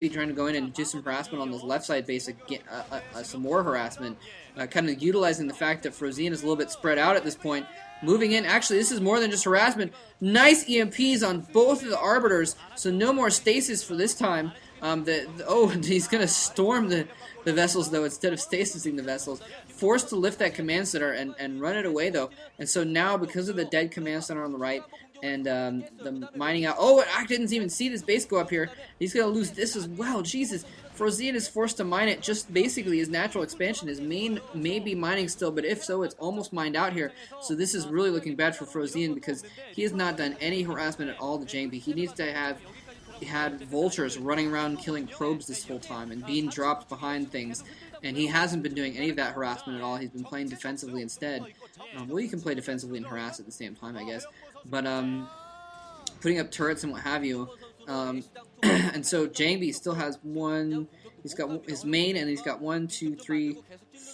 trying to go in and do some harassment on this left side base, some more harassment, kind of utilizing the fact that Frozean is a little bit spread out at this point. Moving in, actually, this is more than just harassment. Nice EMPs on both of the Arbiters, so no more stasis for this time. He's going to storm the vessels, though, instead of stasising the vessels. Forced to lift that command center and run it away, though. And so now, because of the dead command center on the right, and the mining out. Oh, I didn't even see this base go up here. He's going to lose this as well. Jesus. Frozean is forced to mine it, just basically his natural expansion. His main may be mining still, but if so, it's almost mined out here. So this is really looking bad for Frozean because he has not done any harassment at all to Jangbi. He needs to have had vultures running around killing probes this whole time and being dropped behind things. And he hasn't been doing any of that harassment at all. He's been playing defensively instead. Well, you can play defensively and harass at the same time, I guess. But putting up turrets and what have you. And so Jangbi still has one. He's got his main, and he's got 1, 2, 3,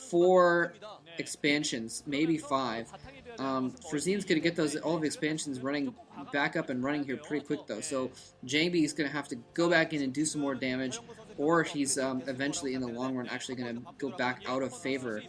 4 expansions, maybe 5. Frozean's gonna get all of the expansions running back up and running here pretty quick though. So Jangbi is gonna have to go back in and do some more damage, or he's eventually in the long run actually gonna go back out of favor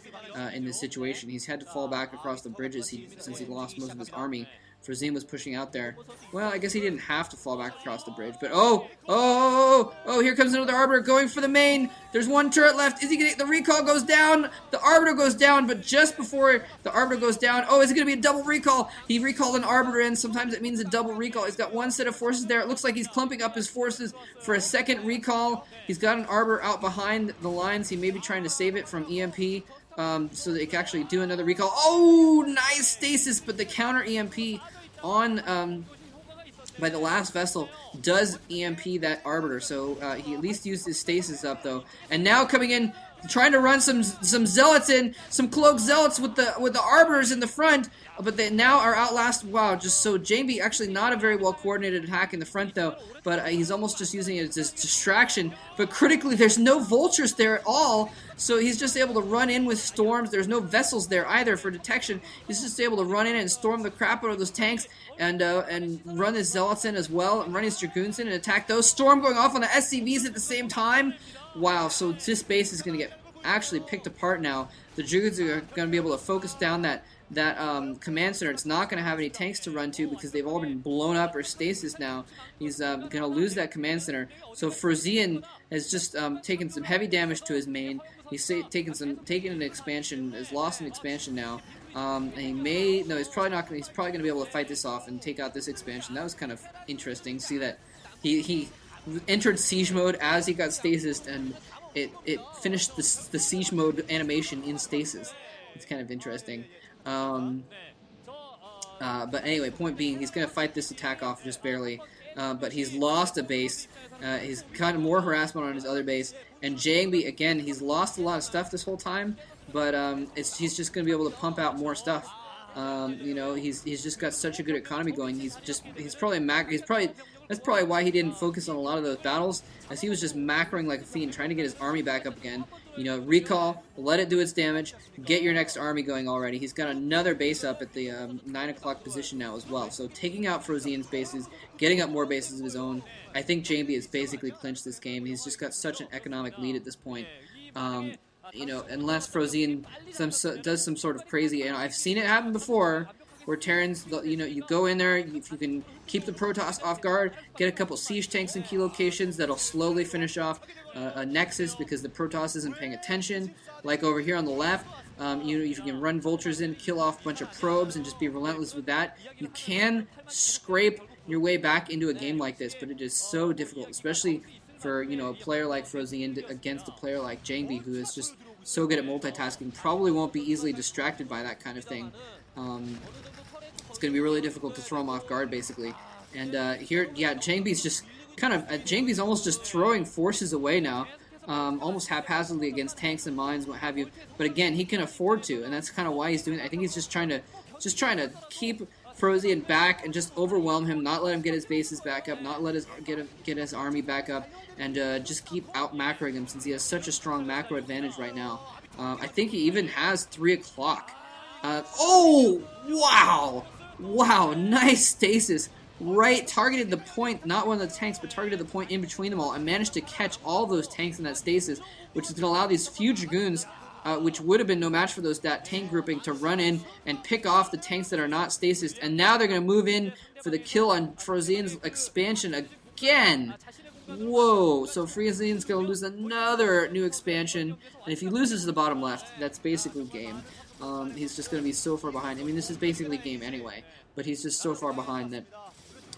in this situation. He's had to fall back across the bridges since he lost most of his army. Frozean was pushing out there. Well, I guess he didn't have to fall back across the bridge, but here comes another Arbiter going for the main. There's one turret left. Is he gonna, the recall goes down, the Arbiter goes down, but just before the Arbiter goes down, is it gonna be a double recall? He recalled an Arbiter in, sometimes it means a double recall. He's got one set of forces there. It looks like he's clumping up his forces for a second recall. He's got an Arbiter out behind the lines. He may be trying to save it from EMP. So they can actually do another recall. Oh, nice stasis, but the counter EMP on by the last vessel does EMP that Arbiter, so he at least used his stasis up though. And now coming in, trying to run some zealots in, some cloaked zealots with the Arbiters in the front, but they now are outlast. Wow, just so Jangbi actually not a very well coordinated attack in the front though, but he's almost just using it as a distraction. But critically, there's no vultures there at all, so he's just able to run in with storms. There's no vessels there either for detection. He's just able to run in and storm the crap out of those tanks and run his zealots in as well, and run his dragoons in and attack those. Storm going off on the SCVs at the same time. Wow, so this base is going to get actually picked apart now. The dragoons are going to be able to focus down that command center. It's not going to have any tanks to run to because they've all been blown up or stasis now. He's going to lose that command center. So Frozean has just taken some heavy damage to his main. He's taken an expansion. Has lost an expansion now. And he's probably not going. He's probably going to be able to fight this off and take out this expansion. That was kind of interesting. See that he entered siege mode as he got stasis, and it finished the siege mode animation in stasis. It's kind of interesting. But anyway, point being, he's going to fight this attack off just barely. But he's lost a base. He's kind of more harassment on his other base. And Jangbi, again, he's lost a lot of stuff this whole time. But he's just going to be able to pump out more stuff. He's just got such a good economy going. That's probably why he didn't focus on a lot of those battles, as he was just macroing like a fiend, trying to get his army back up again. Recall, let it do its damage, get your next army going already. He's got another base up at the 9 o'clock position now as well. So taking out Frozean's bases, getting up more bases of his own, I think Jangbi has basically clinched this game. He's just got such an economic lead at this point. Unless Frozean does some sort of crazy, I've seen it happen before, where Terrans, you go in there, if you can keep the Protoss off guard, get a couple siege tanks in key locations, that'll slowly finish off a Nexus because the Protoss isn't paying attention. Like over here on the left, you can run vultures in, kill off a bunch of probes, and just be relentless with that. You can scrape your way back into a game like this, but it is so difficult, especially for a player like Frozean against a player like Jangbi, who is just so good at multitasking. Probably won't be easily distracted by that kind of thing. It's going to be really difficult to throw him off guard, basically. And Jangbi's just Jangbi's almost just throwing forces away now, almost haphazardly against tanks and mines, what have you. But again, he can afford to, and that's kind of why he's doing it. I think he's just trying to keep Frozean back and just overwhelm him, not let him get his bases back up, not let get his army back up, and just keep out macroing him since he has such a strong macro advantage right now. I think he even has 3 o'clock. Wow! Wow, nice stasis right, targeted the point, not one of the tanks, but targeted the point in between them all, and managed to catch all those tanks in that stasis, which is going to allow these few Dragoons, which would have been no match for that tank grouping, to run in and pick off the tanks that are not stasis. And now they're going to move in for the kill on Frozean's expansion again. Whoa, so Frozean's going to lose another new expansion, and if he loses the bottom left, that's basically game. He's just going to be so far behind. I mean, this is basically game anyway, but he's just so far behind that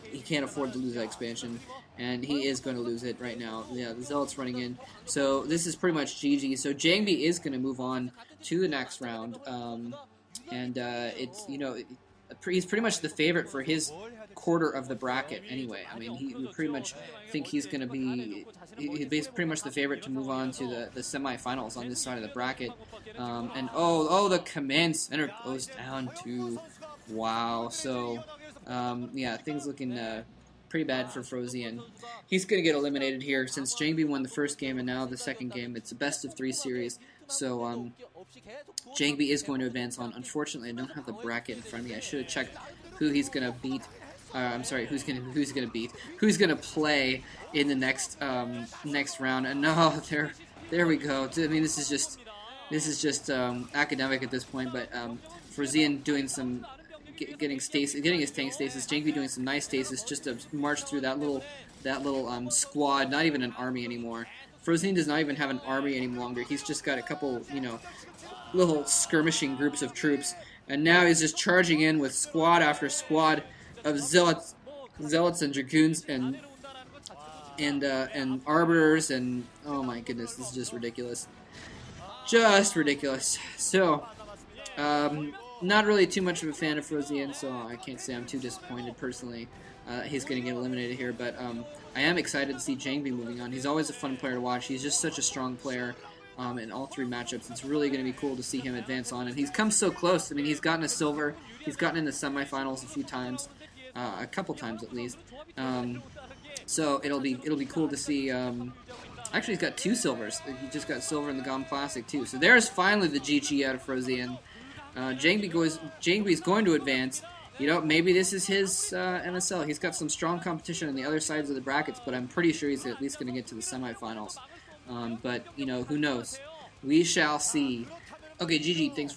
he can't afford to lose that expansion, and he is going to lose it right now. Yeah, the Zealot's running in, so this is pretty much GG. So Jangbi is going to move on to the next round, and it's, you know, he's pretty much the favorite for his quarter of the bracket anyway. I mean, we pretty much think he's going to be he's pretty much the favorite to move on to the semifinals on this side of the bracket. And oh, the command center goes down to, wow. So yeah, things looking pretty bad for Frozean. He's going to get eliminated here since Jangbi won the first game and now the second game. It's a best-of-3 series, so Jangbi is going to advance on. Unfortunately, I don't have the bracket in front of me. I should have checked who he's going to beat. I'm sorry, who's going to play in the next next round. And no, there we go. I mean, this is just academic at this point, but Frozean doing some getting his tank stasis. Jangbi doing some nice stasis just to march through that little squad. Not even an army anymore. Frozean does not even have an army any longer. He's just got a couple, you know, little skirmishing groups of troops, and now he's just charging in with squad after squad of zealots and dragoons and arbiters, and oh my goodness, this is just ridiculous. Just ridiculous. So, not really too much of a fan of Frozean, so I can't say I'm too disappointed personally. He's going to get eliminated here, but I am excited to see Jangbi moving on. He's always a fun player to watch. He's just such a strong player in all three matchups. It's really going to be cool to see him advance on, and he's come so close. I mean, he's gotten a silver. He's gotten in the semifinals a few times, a couple times at least. So it'll be cool to see. Actually, he's got 2 silvers. He just got silver in the GOM Classic too. So there's finally the GG out of Frozean. Jangbi is going to advance. You know, maybe this is his MSL. He's got some strong competition on the other sides of the brackets, but I'm pretty sure he's at least going to get to the semifinals. But, you know, who knows? We shall see. Okay, GG, thanks for watching.